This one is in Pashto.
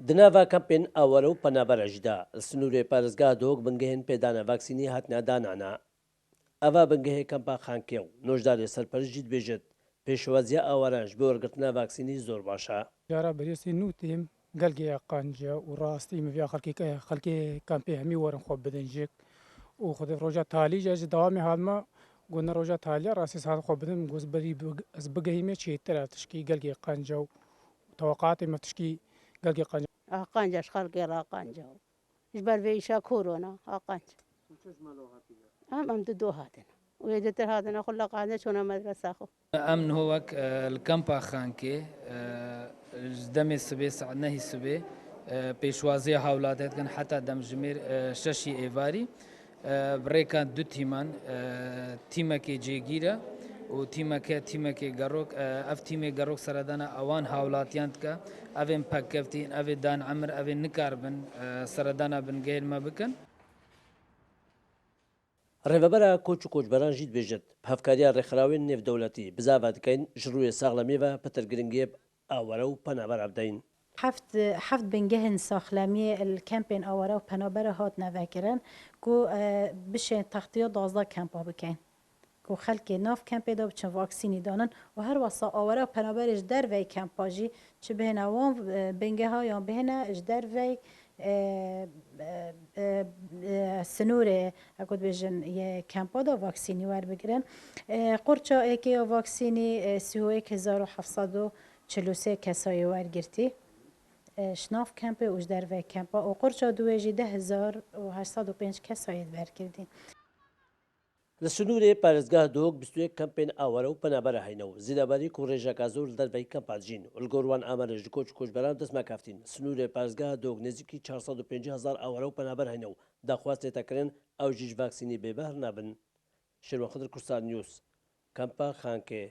دناوا کەمپێن ئاوەرە و پەنابەرەشدا سنوورێ پارێزگا دۆک بنگەهێن پێدانە ڤاکسینی هاتنە دانانە ئەوا بنگەهێ کەمپا خانکێ و نۆژدارێ سەرپەرشت بێژێت پێشوازیە ئاوەرانش بۆ وەرگرتنە ڤاکسینی زۆر باشە جارا بەرێسی نوتیم گەلگێ قانجە و ڕاستی مڤیا خەڵکی کەمپێ هەمی وەرن خۆ بدەنجێک و خود ڕۆژە تالیژە داوامی هاتمە گونا ڕۆژە تالیا ڕاستی ساعت خۆ بدەم گۆزبەری ئەس بگەیمێ چێترە تشکی گەلگێ قانجە و تەوەقعاتی مە تشکی گەلگێ قانجە قانجاش خەڵکی ڕاقانجە و ژبەر بێئیشا کۆرۆنا قانج ئەم دوو هاتن وێدەتر هاتنە خۆ لە قانجە چۆنە مەدرسە خۆ ئەمن هۆوەک الکەمپا خانکێ دەمێ سبێ سعات نەهی سبێ پێشوازیە هاوڵاتێتکەن حتا دەمژمێر شەشی ئێواری بڕێکان دو تیمان تیمەکێ جێگیرە و تیمەکێ گەڕۆک ئەف تیمێ گەڕۆک سەردانە ئەوان هاوڵاتیان بکە ئەvên پەککەفتین ئەvê دان ئەمر ئەvê nikar bin سەردانە بنگەێنمە بکەن ڕێڤەبەرە کۆچ و کۆچبەران ژیت بێژێت هەفکاریە ڕێکخراوێن نێودەوڵەتی بزاوا دکەین ژ ڕوویە ساغڵەمێڤە پتر گرنگێ ئاوەرە و پەنابەرە بدەین حفت بنگهن ساخلمی الکمپین آواره و پنابر هات نوکرن کو بشه تختیه 12 کمپا بکن کو خلک ناف کمپ دا بچن واکسینی دانن و هر واسه آواره و پنابرش در وی کمپاجی چه بهن وان بنگه ها یا بهن اش در وی سنور اکود بجن یه کمپا دا واکسینی ور بگیرن قرچا اکی واکسینی 31743 کسایی ور گرتی شناف کمپ اوج در و کمپ و قرچا دویجی 10805 کسایی ور کردین لە سنوورێ پارێزگا دۆک 21 کەمپێن ئاوەرە و پەنابەرە هەینەوە زیرەباری و ڕێژەکە زۆر لە دەربەی کەمپاتژین ئەلگۆڕوان ئامارەژ کۆچ کۆچبەران دەستما کافتین سنوورێ پارێزگا دۆک نزیکی 450,000 ئاوەرە و پەنابەر هەینەوە داخواستێتەکردن ئەو ژیش ڤاکسینی بێبەر نابن شێوە خدر کورسان نیوز کەمپا خانکێ